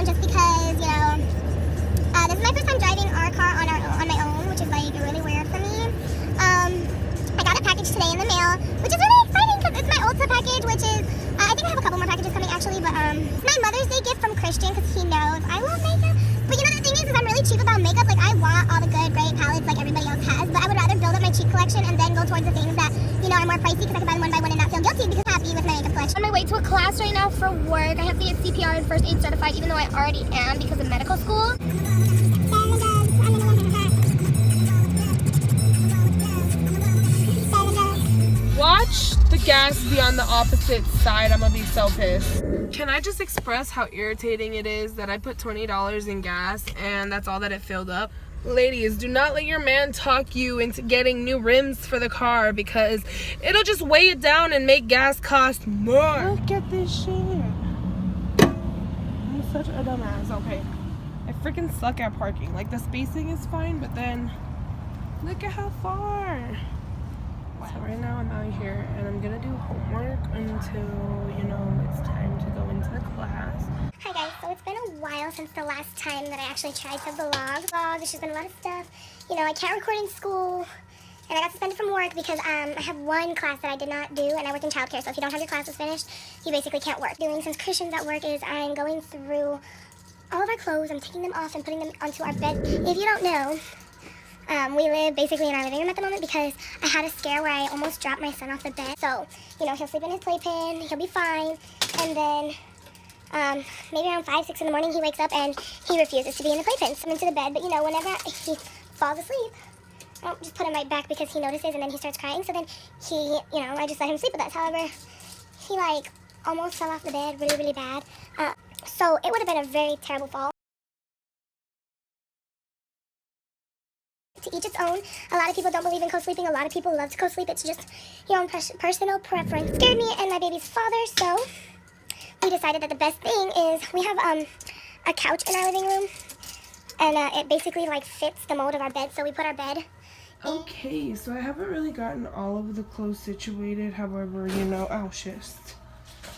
own just because, you know, this is my first time driving our car on my own, which is like really weird for me. I got a package today in the mail, which is really exciting because it's my Ulta package, which is, I think I have a couple more packages coming actually, but it's my Mother's Day gift from Christian because he knows I love makeup. But you know, the thing is I'm really cheap about makeup. Like, I want all the good, great palettes like everybody else has, but I would rather build up my cheap collection and then go towards the things that, you know, are more pricey because I can buy them one by one and not feel guilty because I'm happy with my makeup collection. On my way to a class right now for work. I have to get CPR and first aid certified, even though I already am because of medical school. Watch the gas be on the opposite side. I'm gonna be so pissed. Can I just express how irritating it is that I put $20 in gas and that's all that it filled up? Ladies, do not let your man talk you into getting new rims for the car because it'll just weigh it down and make gas cost more. Look at this shit. I'm such a dumbass. Okay, I freaking suck at parking. Like, the spacing is fine, but then look at how far. So right now I'm out here and I'm gonna do homework until, you know, it's time to go into class. Hi guys, so it's been a while since the last time that I actually tried to vlog. There's just been a lot of stuff. You know, I can't record in school and I got suspended from work because I have one class that I did not do and I work in childcare. So if you don't have your classes finished, you basically can't work. Doing since Christian's at work is I'm going through all of our clothes. I'm taking them off and putting them onto our bed. If you don't know, we live basically in our living room at the moment because I had a scare where I almost dropped my son off the bed. So, you know, he'll sleep in his playpen, he'll be fine, and then maybe around 5, 6 in the morning he wakes up and he refuses to be in the playpen. So I'm into the bed, but you know, whenever he falls asleep, I don't just put him right back because he notices and then he starts crying. So then he, you know, I just let him sleep with us. However, he like almost fell off the bed really, really bad. So it would have been a very terrible fall. To each its own. A lot of people don't believe in co-sleeping. A lot of people love to co-sleep. It's just your own personal preference. It scared me and my baby's father, so we decided that the best thing is we have a couch in our living room, and it basically like fits the mold of our bed. So we put our bed. Okay, so I haven't really gotten all of the clothes situated. However, you know, oh shit.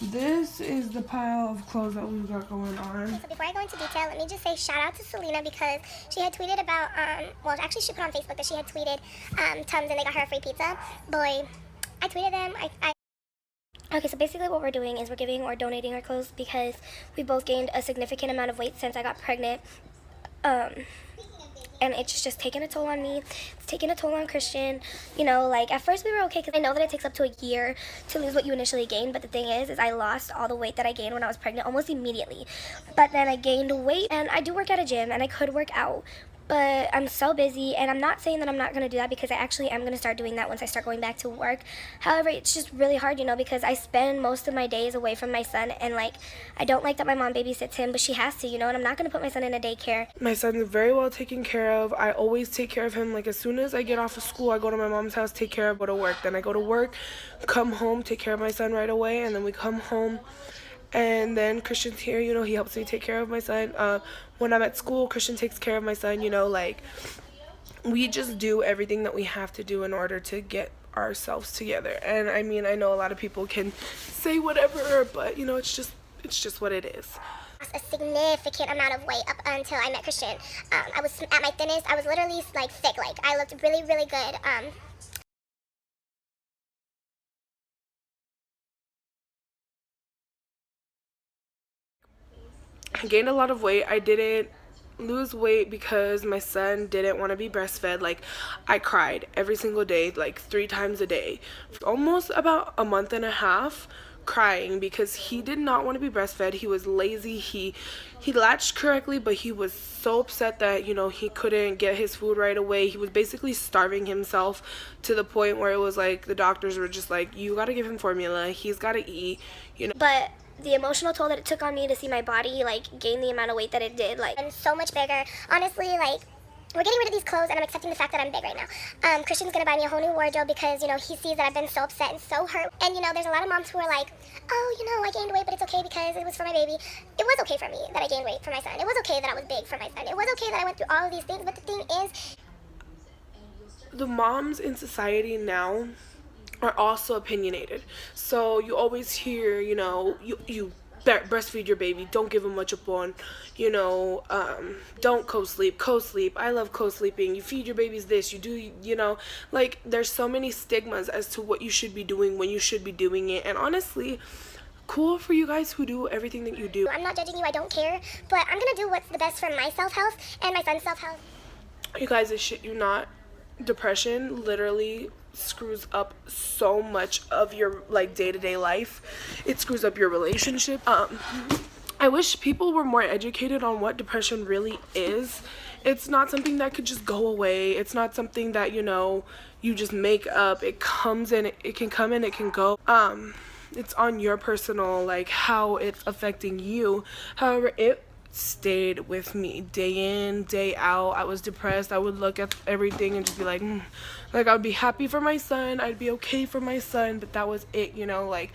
This is the pile of clothes that we've got going on. So before I go into detail, let me just say shout out to Selena because she had tweeted about, well, actually she put on Facebook that she had tweeted Tums and they got her a free pizza. Boy, I tweeted them. Okay, so basically what we're doing is we're giving or donating our clothes because we both gained a significant amount of weight since I got pregnant. And it's just taking a toll on me. It's taking a toll on Christian. You know, like, at first we were okay because I know that it takes up to a year to lose what you initially gained. But the thing is I lost all the weight that I gained when I was pregnant almost immediately. But then I gained weight, and I do work at a gym, and I could work out. But I'm so busy, and I'm not saying that I'm not going to do that because I actually am going to start doing that once I start going back to work. However, it's just really hard, you know, because I spend most of my days away from my son, and, like, I don't like that my mom babysits him, but she has to, you know, and I'm not going to put my son in a daycare. My son's very well taken care of. I always take care of him. Like, as soon as I get off of school, I go to my mom's house, take care of, go to work. Then I go to work, come home, take care of my son right away, and then we come home. And then Christian's here, you know, he helps me take care of my son. When I'm at school, Christian takes care of my son, you know, like, we just do everything that we have to do in order to get ourselves together. And I mean, I know a lot of people can say whatever, but, you know, it's just what it is. A significant amount of weight up until I met Christian. I was at my thinnest. I was literally, like, thick. Like, I looked really, really good. I gained a lot of weight. I didn't lose weight because my son didn't want to be breastfed. Like, I cried every single day, like 3 times a day, for almost about a month and a half, crying because he did not want to be breastfed. He was lazy. He latched correctly, but he was so upset that, you know, he couldn't get his food right away. He was basically starving himself to the point where it was like the doctors were just like, you got to give him formula. He's got to eat, you know. But the emotional toll that it took on me to see my body, like, gain the amount of weight that it did, like, and so much bigger. Honestly, like, we're getting rid of these clothes, and I'm accepting the fact that I'm big right now. Christian's gonna buy me a whole new wardrobe because, you know, he sees that I've been so upset and so hurt. And, you know, there's a lot of moms who are like, oh, you know, I gained weight, but it's okay because it was for my baby. It was okay for me that I gained weight for my son. It was okay that I was big for my son. It was okay that I went through all of these things, but the thing is, the moms in society now are also opinionated. So you always hear, you know, you breastfeed your baby. Don't give him much upon, you know, don't co-sleep. I love co-sleeping. You feed your babies this, you do, you know, like there's so many stigmas as to what you should be doing, when you should be doing it. And honestly, cool for you guys who do everything that you do. I'm not judging you, I don't care, but I'm gonna do what's the best for my self-health and my son's self-health. You guys, this shit you not, depression literally screws up so much of your like day-to-day life. It screws up your relationship. I wish people were more educated on what depression really is. It's not something that could just go away. It's not something that, you know, you just make up. It comes in, it can come in, it can go. It's on your personal, like, how it's affecting you. However, it stayed with me day in, day out. I was depressed. I would look at everything and just be like, like, I would be happy for my son. I'd be okay for my son, but that was it, you know, like,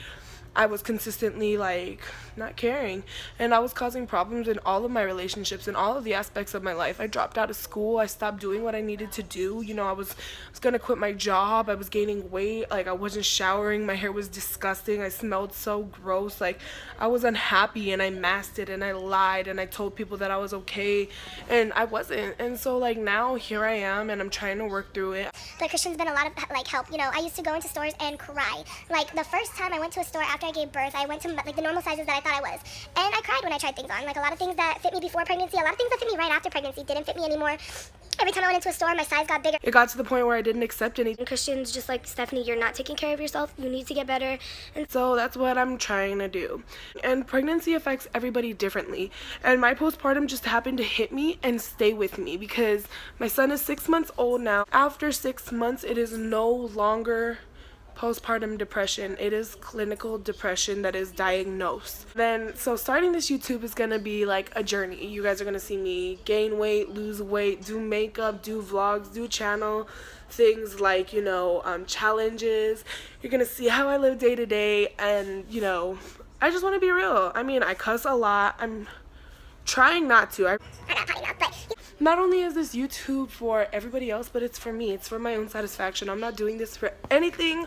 I was consistently like not caring, and I was causing problems in all of my relationships and all of the aspects of my life. I dropped out of school. I stopped doing what I needed to do. You know, I was gonna quit my job. I was gaining weight. Like, I wasn't showering. My hair was disgusting. I smelled so gross. Like, I was unhappy, and I masked it, and I lied, and I told people that I was okay, and I wasn't. And so like now here I am, and I'm trying to work through it. But Christian's been a lot of like help. You know, I used to go into stores and cry. Like, the first time I went to a store after I gave birth, I went to like the normal sizes that I thought I was, and I cried when I tried things on. Like, a lot of things that fit me before pregnancy, a lot of things that fit me right after pregnancy didn't fit me anymore. Every time I went into a store, my size got bigger. It got to the point where I didn't accept anything. And Christian's just like, Stephanie, you're not taking care of yourself. You need to get better. And so that's what I'm trying to do. And pregnancy affects everybody differently. And my postpartum just happened to hit me and stay with me because my son is 6 months old now. After 6 months, it is no longer postpartum depression. It is clinical depression that is diagnosed. Then, so starting this YouTube is gonna be like a journey. You guys are gonna see me gain weight, lose weight, do makeup, do vlogs, do channel things like, you know, challenges. You're gonna see how I live day to day, and, you know, I just want to be real. I mean, I cuss a lot. I'm trying not to. I'm not probably not, but not only is this YouTube for everybody else, but it's for me. It's for my own satisfaction. I'm not doing this for anything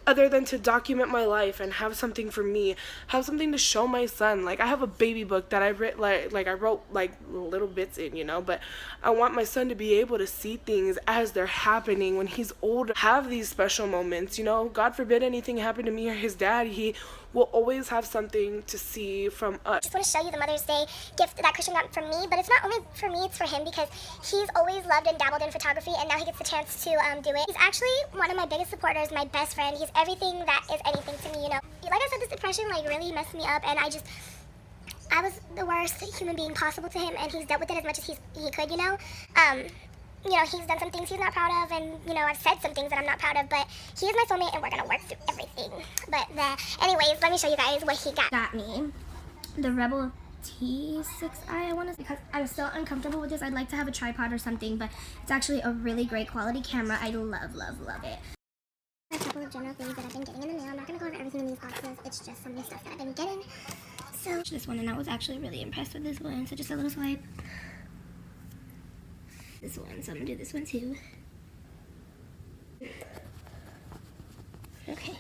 other than to document my life and have something for me, have something to show my son. Like, I have a baby book that I wrote like little bits in, you know, but I want my son to be able to see things as they're happening when he's older, have these special moments, you know. God forbid anything happened to me or his dad, he will always have something to see from us. I just want to show you the Mother's Day gift that Christian got from me, but it's not only for me, it's for him, because he's always loved and dabbled in photography, and now he gets the chance to do it. He's actually one of my biggest supporters, my best friend. He's everything that is anything to me, you know. Like I said, this depression like really messed me up, and I was the worst human being possible to him, and he's dealt with it as much as he could, you know. You know, he's done some things he's not proud of, and, you know, I've said some things that I'm not proud of, but he is my soulmate, and we're gonna work through everything. But anyways, let me show you guys what he got me. The Rebel T6i, I want to, because I'm still uncomfortable with this. I'd like to have a tripod or something, but it's actually a really great quality camera. I love, love, love it. A couple of general things that I've been getting in the mail. I'm not gonna go over everything in these boxes. It's just some new stuff that I've been getting. So this one, and I was actually really impressed with this one. So just a little swipe. This one, so I'm gonna do this one too. Okay.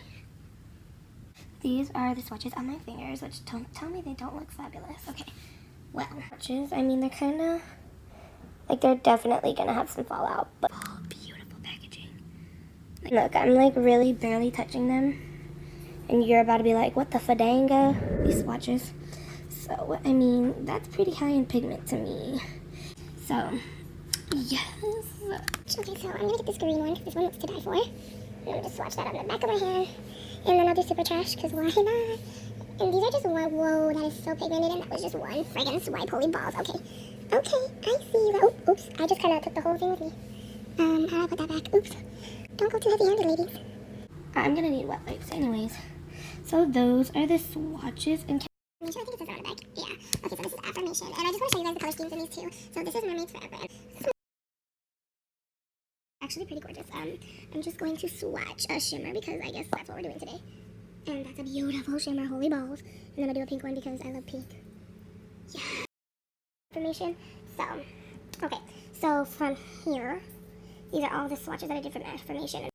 These are the swatches on my fingers, which don't tell me they don't look fabulous. Okay. Well, swatches, I mean, they're kind of, like, they're definitely gonna have some fallout, but oh, beautiful packaging. Like, look, I'm like really barely touching them, and you're about to be like, what the fadanga? These swatches. So, I mean, that's pretty high in pigment to me. So, yes. Okay, so I'm gonna get this green one because this one looks to die for. I'm gonna just swatch that on the back of my hair. And then I'll do super trash because why not? And these are just one. Whoa, that is so pigmented, and that was just one friggin' swipe. Holy balls. Okay. Okay, I see that. Oh, oops. I just kind of took the whole thing with me. How do I put that back? Oops. Don't go too heavy-handed, ladies. I'm gonna need wet wipes anyways. So those are the swatches and I think it says on the back. Yeah. Okay, so this is affirmation. And I just want to show you guys the color schemes in these too. So this is Mermaids Forever. Actually pretty gorgeous. I'm just going to swatch a shimmer because I guess that's what we're doing today. And that's a beautiful shimmer, holy balls. And then I'll do a pink one because I love pink. Yeah. Affirmation. So, okay. So from here, these are all the swatches that I did from affirmation.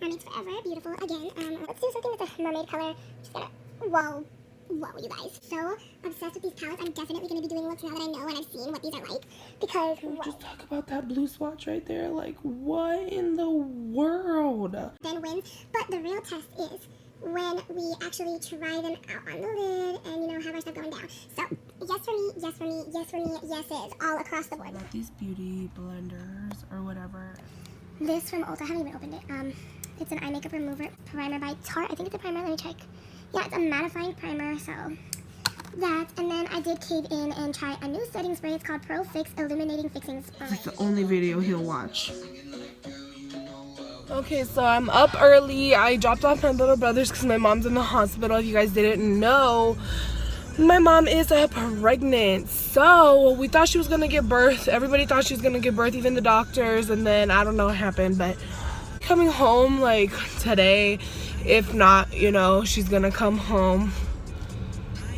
Mermaids Forever. whatever, beautiful. Again, let's do something with a mermaid color. Just gonna, whoa, you guys. So obsessed with these palettes. I'm definitely gonna be doing looks now that I know and I've seen what these are like, because Can we just talk about that blue swatch right there? Like, what in the world? Then wins. But the real test is when we actually try them out on the lid and, you know, have our stuff going down. So, yes for me, yes for me, yes for me, yeses, all across the board. I got these beauty blenders or whatever. This from Ulta, I haven't even opened it. It's an eye makeup remover primer by Tarte. I think it's a primer, let me check. Yeah, it's a mattifying primer, so that. And then I did cave in and try a new setting spray. It's called Pro Fix Illuminating Fixing Spray. It's the only video he'll watch. Okay, so I'm up early. I dropped off my little brothers because my mom's in the hospital. If you guys didn't know, my mom is pregnant. So we thought she was gonna give birth. Everybody thought she was gonna give birth, even the doctors. And then I don't know what happened, but coming home like today. If not, you know, she's gonna come home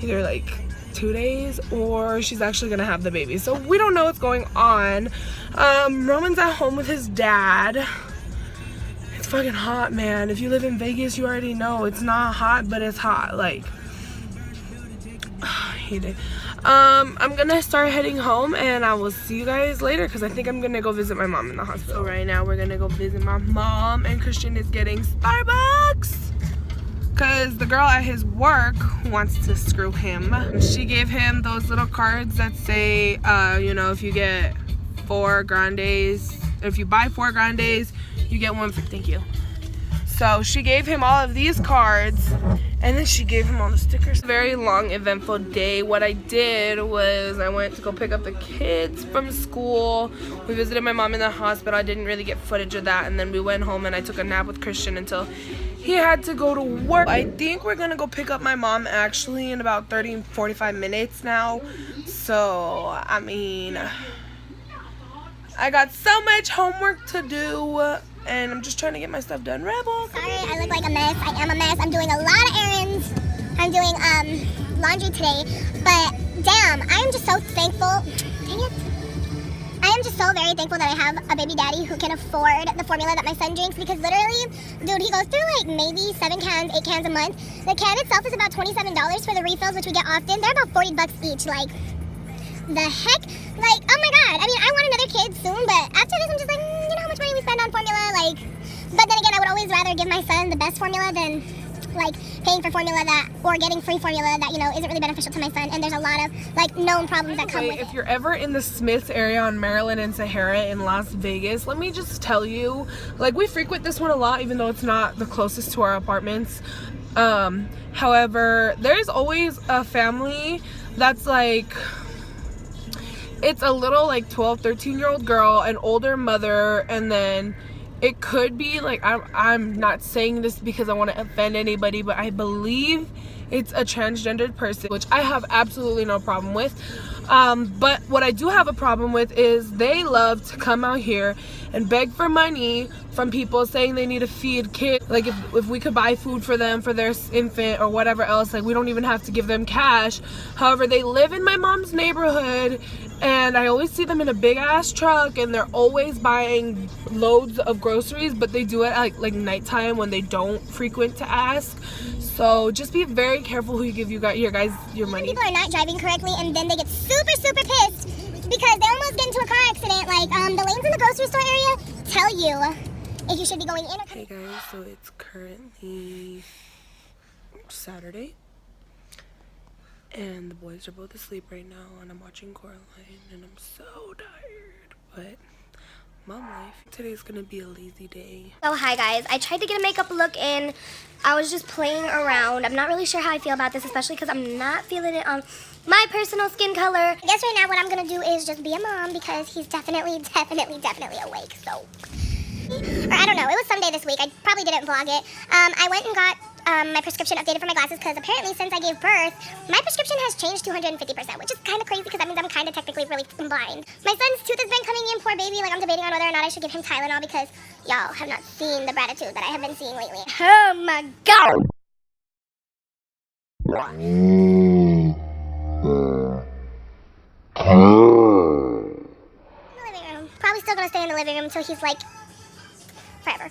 either like 2 days or she's actually gonna have the baby. So we don't know what's going on. Roman's at home with his dad. It's fucking hot, man. If you live in Vegas, you already know it's not hot, but it's hot. Like, I hate it. I'm gonna start heading home and I will see you guys later because I think I'm gonna go visit my mom in the hospital. So right now we're gonna go visit my mom and Christian is getting Starbucks because the girl at his work wants to screw him. She gave him those little cards that say, you know, if you get 4 grandes, if you buy 4 grandes, you get 1 for, thank you. So she gave him all of these cards and then she gave him all the stickers. Very long, eventful day. What I did was I went to go pick up the kids from school. We visited my mom in the hospital. I didn't really get footage of that. And then we went home and I took a nap with Christian until he had to go to work. I think we're gonna go pick up my mom actually in about 30-45 minutes now. So, I mean, I got so much homework to do. And I'm just trying to get my stuff done. Rebel. Sorry, I look like a mess. I am a mess. I'm doing a lot of errands. I'm doing laundry today. But damn, I am just so thankful. Dang it. I am just so very thankful that I have a baby daddy who can afford the formula that my son drinks, because literally, dude, he goes through like maybe 7 cans, 8 cans a month. The can itself is about $27 for the refills, which we get often. They're about $40 each. Like, the heck? Like, oh my god. I mean, I want another kid soon, but after this, I'm just like, you know how much money we spend on formula? Like, but then again, I would always rather give my son the best formula than, like, paying for formula that, or getting free formula that, you know, isn't really beneficial to my son. And there's a lot of, like, known problems that come with it. If you're ever in the Smiths area on Maryland and Sahara in Las Vegas, let me just tell you, like, we frequent this one a lot, even though it's not the closest to our apartments. However, there's always a family that's like, it's a little like 12-13-year-old girl, an older mother, and then it could be like, I'm not saying this because I want to offend anybody, but I believe it's a transgendered person, which I have absolutely no problem with. But what I do have a problem with is they love to come out here and beg for money from people saying they need to feed kids. Like, if we could buy food for them, for their infant or whatever else, like, we don't even have to give them cash. However, they live in my mom's neighborhood and I always see them in a big ass truck and they're always buying loads of groceries, but they do it at like nighttime when they don't frequent to ask. So just be very careful who you give your money. People are not driving correctly and then they get super pissed because they almost get into a car accident. Like, the lanes in the grocery store area tell you if you should be going in or... Hey guys, so it's currently Saturday and the boys are both asleep right now and I'm watching Coraline and I'm so tired, but mom life. Today's gonna be a lazy day. So hi guys, I tried to get a makeup look in. I was just playing around. I'm not really sure how I feel about this, especially because I'm not feeling it on my personal skin color. I guess right now what I'm gonna do is just be a mom because he's definitely awake, so. Or I don't know, it was Sunday this week. I probably didn't vlog it. I went and got my prescription updated for my glasses because apparently since I gave birth, my prescription has changed 250%, which is kind of crazy because that means I'm kind of technically really blind. My son's tooth has been coming in, poor baby. Like, I'm debating on whether or not I should give him Tylenol because y'all have not seen the gratitude that I have been seeing lately. Oh my god! The living room. Probably still gonna stay in the living room until he's like forever.